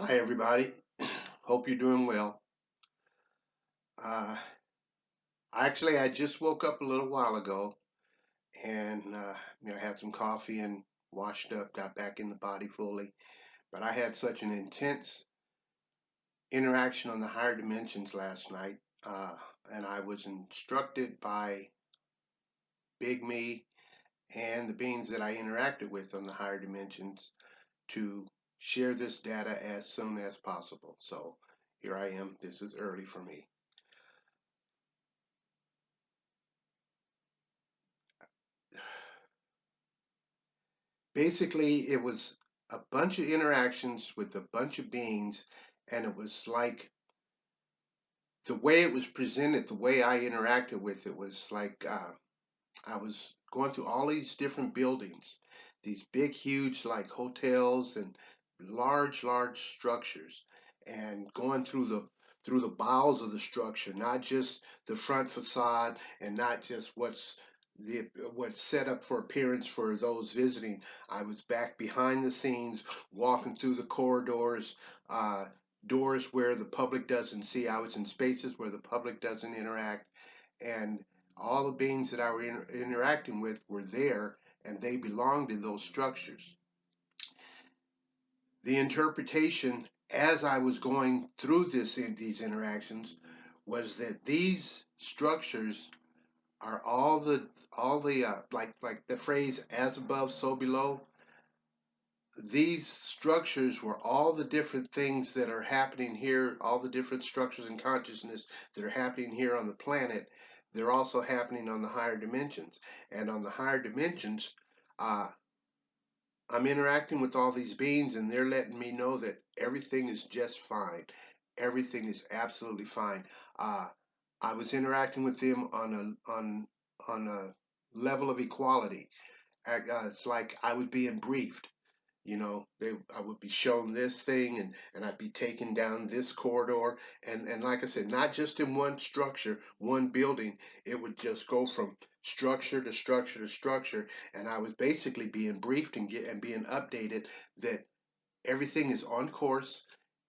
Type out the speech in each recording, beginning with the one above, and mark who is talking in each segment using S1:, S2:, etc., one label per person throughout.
S1: Hi, everybody. Hope you're doing well. Uh, I just woke up a little while ago and had some coffee and washed up, got back in the body fully. But I had such an intense interaction on the higher dimensions last night, uh, and I was instructed by Big Me and the beings that I interacted with on the higher dimensions to share this data as soon as possible. So here I am. This is early for me. Basically, it was a bunch of interactions with a bunch of beings, and it was like the way it was presented, the way I interacted with it was like I was going through all these different buildings, these big, huge, like hotels and large structures, and going through the bowels of the structure, not just the front facade and not just the what's set up for appearance for those visiting. I was back behind the scenes, walking through the corridors, uh, doors where the public doesn't see. I was in spaces where the public doesn't interact, and all the beings that I were interacting with were there, and they belonged in those structures. The interpretation as I was going through these interactions was that these structures are all the like the phrase "as above, so below." These structures were all the different things that are happening here, all the different structures in consciousness that are happening here on the planet. They're also happening on the higher dimensions. And on the higher dimensions, uh, I'm interacting with all these beings, and they're letting me know that everything is just fine. Everything is absolutely fine. Uh, I was interacting with them on a level of equality. It's like I was being briefed. I would be shown this thing, and I'd be taken down this corridor, and like I said, not just in one structure, one building. It would just go from structure to structure to structure, and I was basically being briefed and being updated that everything is on course,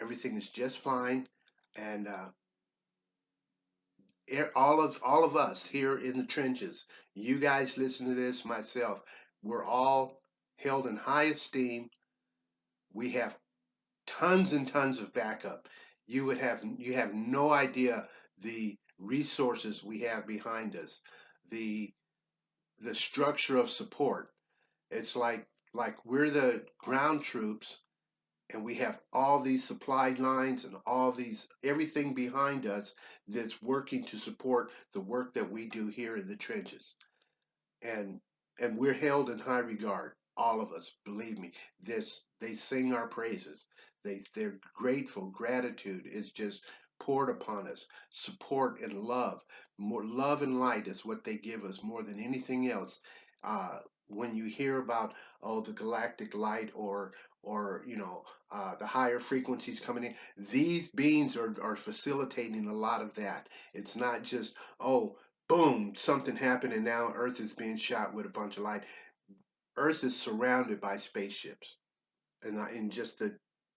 S1: everything is just fine, and all of us here in the trenches, you guys listen to this, myself, we're all held in high esteem. We have tons and tons of backup. You have no idea the resources we have behind us, the the structure of support. It's like we're the ground troops, and we have all these supply lines and all these everything behind us that's working to support the work that we do here in the trenches, and and we're held in high regard, all of us, believe me. This They sing our praises. They're grateful. Gratitude is just poured upon us. Support and love, more love and light is what they give us more than anything else. When you hear about, oh, the galactic light, or the higher frequencies coming in, these beings are facilitating a lot of that. It's not just, oh, boom, something happened and now Earth is being shot with a bunch of light. Earth is surrounded by spaceships, and in just a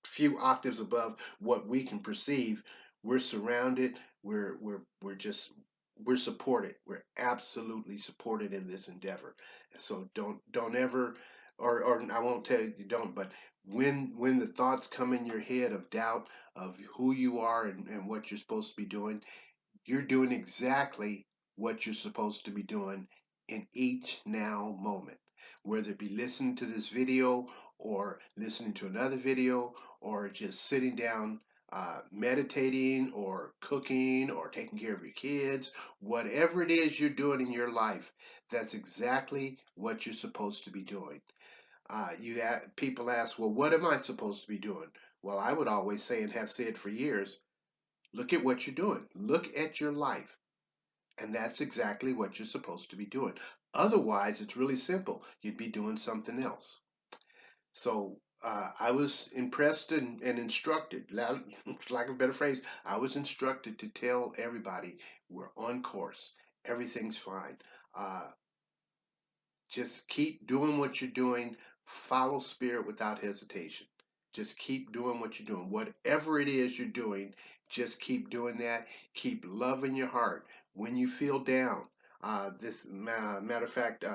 S1: few octaves above what we can perceive, we're surrounded. We're supported. We're absolutely supported in this endeavor. So don't ever, or I won't tell you don't, but when the thoughts come in your head of doubt of who you are and what you're supposed to be doing, you're doing exactly what you're supposed to be doing in each now moment. Whether it be listening to this video, or listening to another video, or just sitting down, meditating, or cooking, or taking care of your kids, whatever it is you're doing in your life, that's exactly what you're supposed to be doing. People ask, well, what am I supposed to be doing? Well, I would always say, and have said for years, look at what you're doing. Look at your life. And that's exactly what you're supposed to be doing. Otherwise, it's really simple. You'd be doing something else. So I was impressed and instructed, lack of a better phrase, I was instructed to tell everybody we're on course. Everything's fine. Uh, just keep doing what you're doing. Follow spirit without hesitation. Just keep doing what you're doing. Whatever it is you're doing, just keep doing that. Keep loving your heart. When you feel down, matter of fact,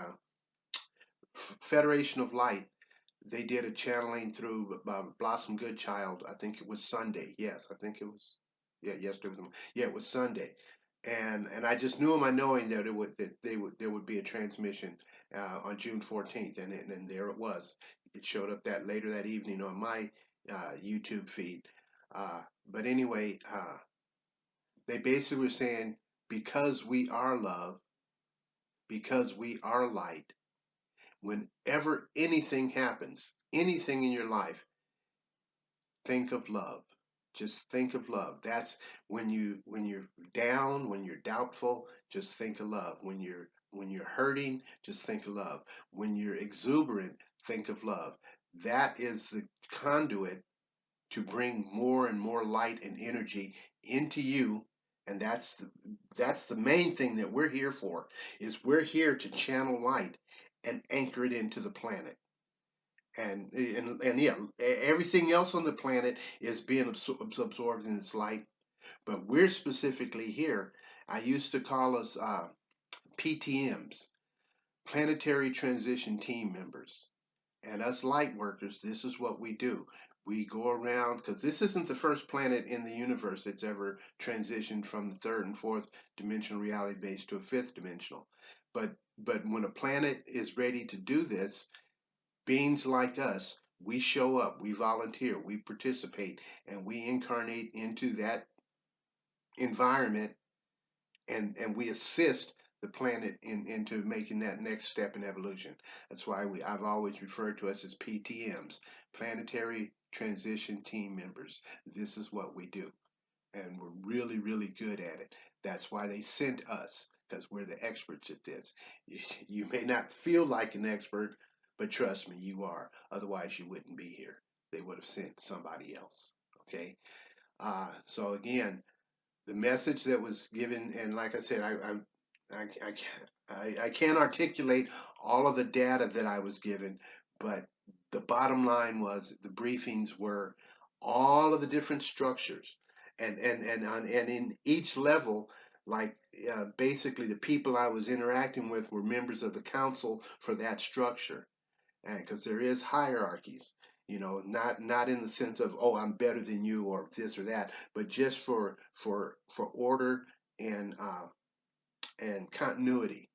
S1: Federation of Light, they did a channeling through Blossom Goodchild. I think it was Sunday. Yes, I think it was. Yeah, yesterday was. Yeah, it was Sunday, and I just knew in my knowing that there would be a transmission on June 14th, and there it was. It showed up that later that evening on my YouTube feed. But anyway, they basically were saying because we are love, because we are light. Whenever anything happens, anything in your life, think of love. Just think of love. That's when you're down, when you're doubtful, just think of love. When you're hurting, just think of love. When you're exuberant, think of love. That is the conduit to bring more and more light and energy into you, and that's the main thing that we're here for, is we're here to channel light and anchor it into the planet. And yeah, everything else on the planet is being absorbed in this light, but we're specifically here. I used to call us PTMs, planetary transition team members. And us light workers, this is what we do. We go around, because this isn't the first planet in the universe that's ever transitioned from the third and fourth dimensional reality base to a fifth dimensional. But when a planet is ready to do this, beings like us, we show up, we volunteer, we participate, and we incarnate into that environment, and we assist the planet into making that next step in evolution. That's why I've always referred to us as PTMs, planetary transition team members. This is what we do, and we're really, really good at it. That's why they sent us, because we're the experts at this. You may not feel like an expert, but trust me, you are. Otherwise, you wouldn't be here. They would have sent somebody else. Okay. So again, the message that was given, and like I said, I can't articulate all of the data that I was given, but the bottom line was the briefings were all of the different structures, and in each level, like basically the people I was interacting with were members of the council for that structure, and because there is hierarchies, not in the sense of, oh, I'm better than you or this or that, but just for order and continuity.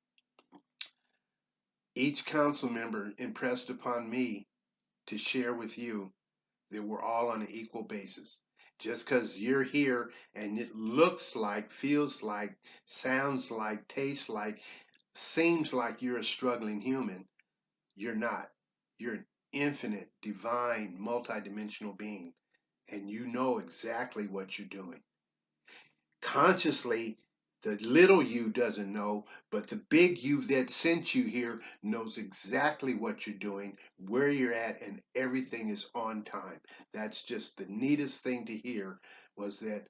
S1: Each council member impressed upon me to share with you that we're all on an equal basis. Just because you're here and it looks like, feels like, sounds like, tastes like, seems like you're a struggling human, you're not. You're an infinite, divine, multidimensional being, and you know exactly what you're doing. Consciously, the little you doesn't know, but the big you that sent you here knows exactly what you're doing, where you're at, and everything is on time. That's just the neatest thing to hear, was that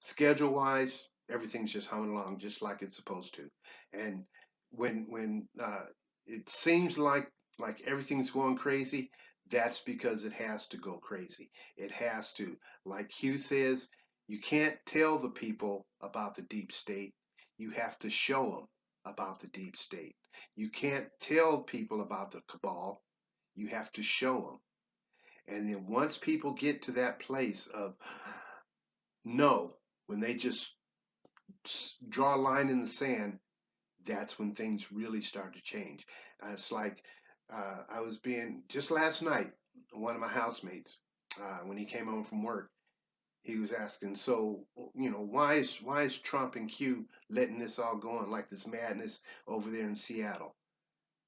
S1: schedule wise, everything's just humming along just like it's supposed to. And when it seems like everything's going crazy, that's because it has to go crazy. It has to. Like Hugh says, you can't tell the people about the deep state. You have to show them about the deep state. You can't tell people about the cabal. You have to show them. And then once people get to that place of no, when they just draw a line in the sand, that's when things really start to change. It's like I was being, just last night, one of my housemates, when he came home from work, he was asking, so, why is Trump and Q letting this all go on like this madness over there in Seattle?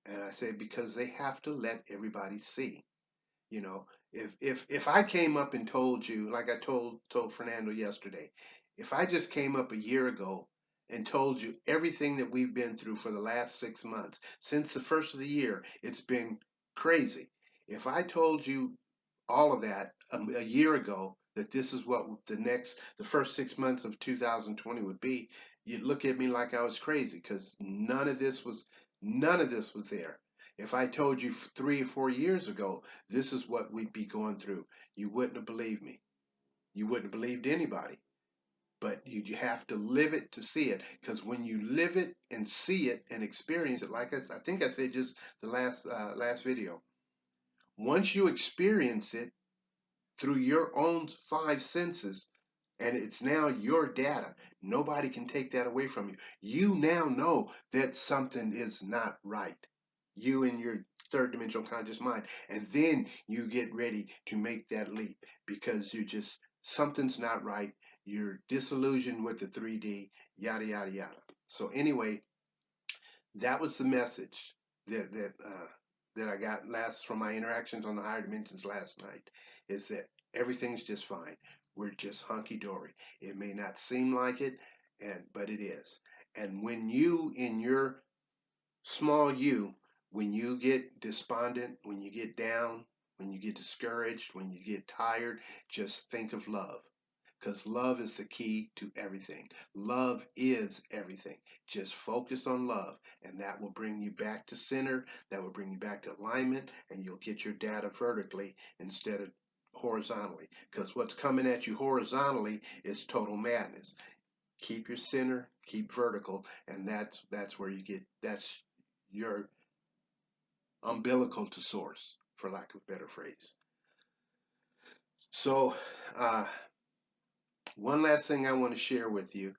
S1: And I said, because they have to let everybody see. If I came up and told you, like I told Fernando yesterday, if I just came up a year ago and told you everything that we've been through for the last 6 months, since the first of the year, it's been crazy. If I told you all of that a year ago, that this is what the first 6 months of 2020 would be, you'd look at me like I was crazy, because none of this was there. If I told you 3 or 4 years ago this is what we'd be going through, you wouldn't have believed me. You wouldn't have believed anybody. But you have to live it to see it. Because when you live it and see it and experience it, like I think I said just the last video, once you experience it through your own five senses, and it's now your data. Nobody can take that away from you. You now know that something is not right. You and your third dimensional conscious mind. And then you get ready to make that leap because you just, something's not right. You're disillusioned with the 3D, yada, yada, yada. So, anyway, that was the message that I got last from my interactions on the higher dimensions last night, is that everything's just fine. We're just hunky dory. It may not seem like it, but it is. And when you, in your small you, when you get despondent, when you get down, when you get discouraged, when you get tired, just think of love, because love is the key to everything. Love is everything. Just focus on love, and that will bring you back to center. That will bring you back to alignment, and you'll get your data vertically instead of horizontally. Because what's coming at you horizontally is total madness. Keep your center, keep vertical, and that's where you get, that's your umbilical to source, for lack of a better phrase. So, one last thing I want to share with you.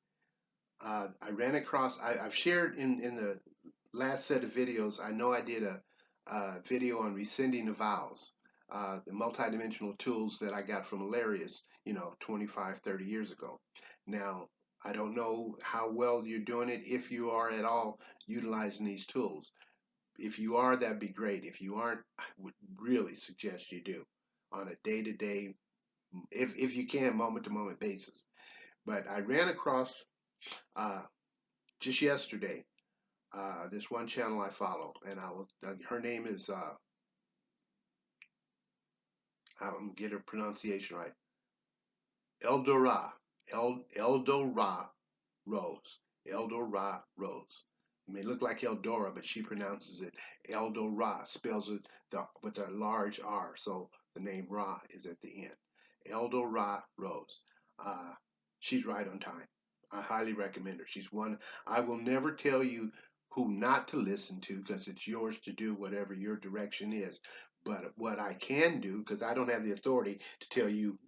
S1: I ran across, I've shared in the last set of videos, I know I did a video on rescinding the vows, the multidimensional tools that I got from Hilarious, 25, 30 years ago. Now, I don't know how well you're doing it, if you are at all utilizing these tools. If you are, that'd be great. If you aren't, I would really suggest you do on a day-to-day, if you can, moment-to-moment basis. But I ran across uh, just yesterday this one channel I follow, and her name is I'm get her pronunciation right, Eldora, Eldora Rose, Eldora Rose. It may look like Eldora, but she pronounces it Eldora, spells it with a large R, so the name Ra is at the end. Eldora Rose. Uh, she's right on time. I highly recommend her. She's one. I will never tell you who not to listen to, because it's yours to do whatever your direction is. But what I can do, because I don't have the authority to tell you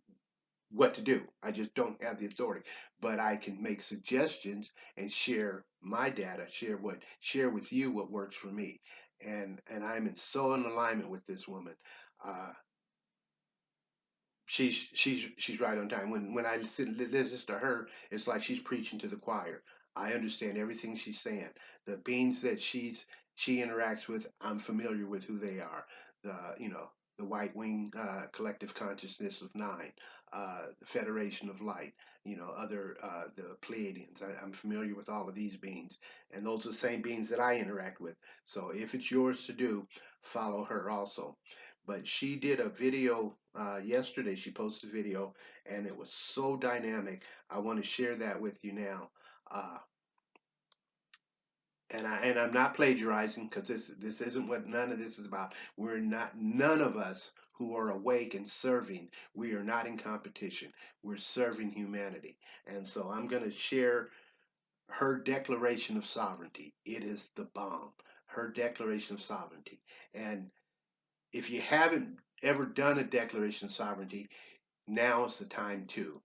S1: what to do, I just don't have the authority. But I can make suggestions and share my data, share with you what works for me. And I'm in alignment with this woman. Uh, she's right on time. When I listen to her, it's like she's preaching to the choir. I understand everything she's saying. The beings that she interacts with, I'm familiar with who they are. The White Wing Collective Consciousness of Nine, the Federation of Light, the Pleiadians. I'm familiar with all of these beings, and those are the same beings that I interact with. So if it's yours to do, follow her also. But she did a video yesterday. She posted a video, and it was so dynamic. I want to share that with you now. Uh, and I'm not plagiarizing, because this isn't what none of this is about. We're not, none of us who are awake and serving, we are not in competition. We're serving humanity. And so I'm going to share her declaration of sovereignty. It is the bomb. Her declaration of sovereignty. And if you haven't ever done a declaration of sovereignty, now is the time too.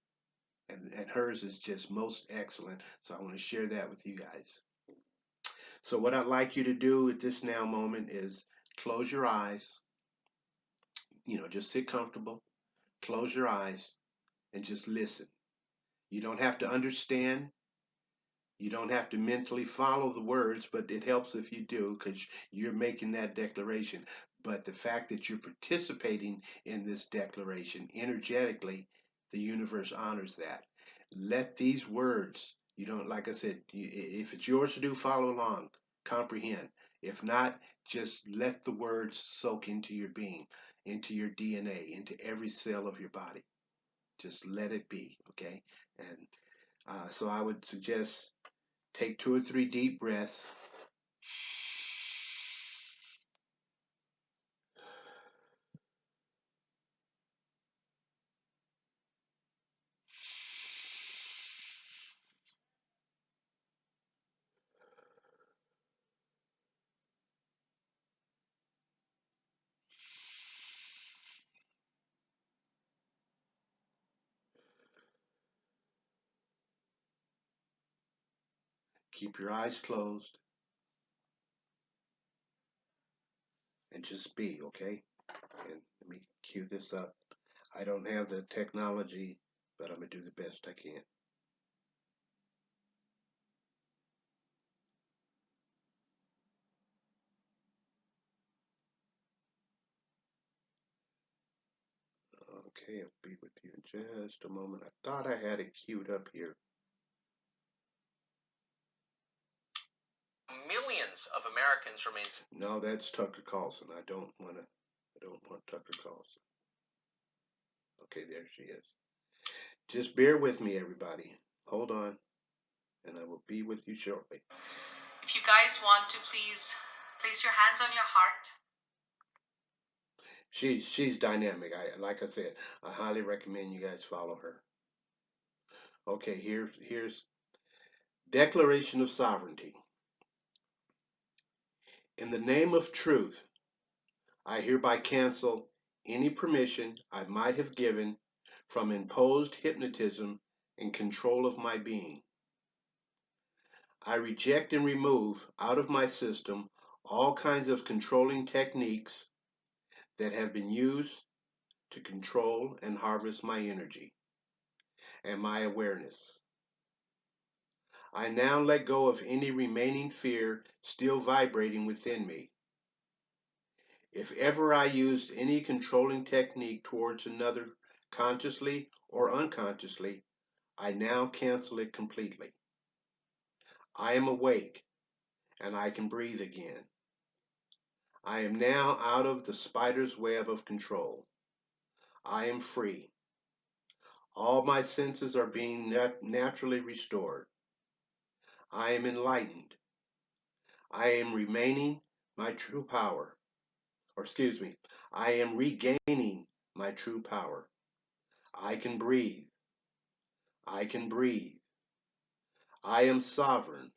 S1: And hers is just most excellent. So I want to share that with you guys. So what I'd like you to do at this now moment is close your eyes. Just sit comfortable, close your eyes, and just listen. You don't have to understand. You don't have to mentally follow the words, but it helps if you do, because you're making that declaration. But the fact that you're participating in this declaration energetically, the universe honors that. Let these words, you don't, like I said, if it's yours to do, follow along, comprehend. If not, just let the words soak into your being, into your DNA, into every cell of your body. Just let it be, okay? And so I would suggest take 2 or 3 deep breaths. Keep your eyes closed and just be, okay? And let me cue this up. I don't have the technology, but I'm going to do the best I can. Okay, I'll be with you in just a moment. I thought I had it queued up here.
S2: Millions of Americans remain.
S1: No, that's Tucker Carlson. I don't want Tucker Carlson. Okay, there she is. Just bear with me, everybody. Hold on, and I will be with you shortly.
S2: If you guys want to, please place your hands on your heart.
S1: She's dynamic. Like I said, I highly recommend you guys follow her. Okay, here's Declaration of Sovereignty. In the name of truth, I hereby cancel any permission I might have given from imposed hypnotism and control of my being. I reject and remove out of my system all kinds of controlling techniques that have been used to control and harvest my energy and my awareness. I now let go of any remaining fear still vibrating within me. If ever I used any controlling technique towards another, consciously or unconsciously, I now cancel it completely. I am awake and I can breathe again. I am now out of the spider's web of control. I am free. All my senses are being naturally restored. I am enlightened. I am remaining my true power. Or excuse me, I am regaining my true power. I can breathe. I can breathe. I am sovereign.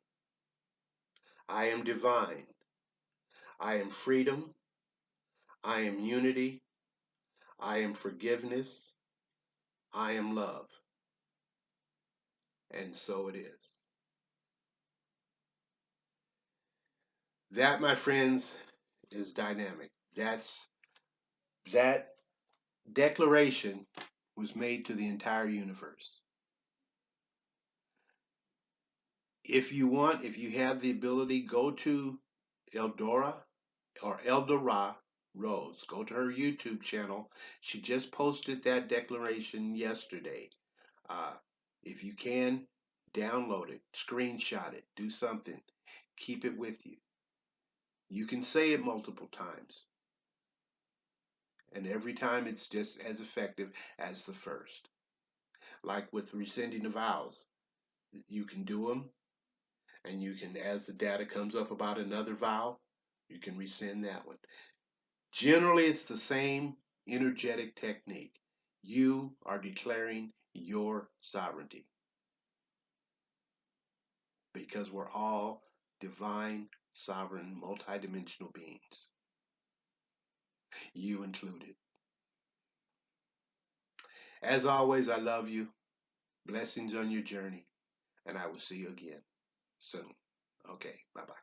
S1: I am divine. I am freedom. I am unity. I am forgiveness. I am love. And so it is. That, my friends, is dynamic. That declaration was made to the entire universe. If you want, if you have the ability, go to Eldora or Eldora Rose. Go to her YouTube channel. She just posted that declaration yesterday. Uh, if you can, download it, screenshot it, do something. Keep it with you. You can say it multiple times. And every time it's just as effective as the first. Like with rescinding the vows, you can do them, and you can, as the data comes up about another vow, you can rescind that one. Generally, it's the same energetic technique. You are declaring your sovereignty because we're all divine, sovereign, multidimensional beings, you included. As always, I love you. Blessings on your journey, and I will see you again soon. Okay, bye bye.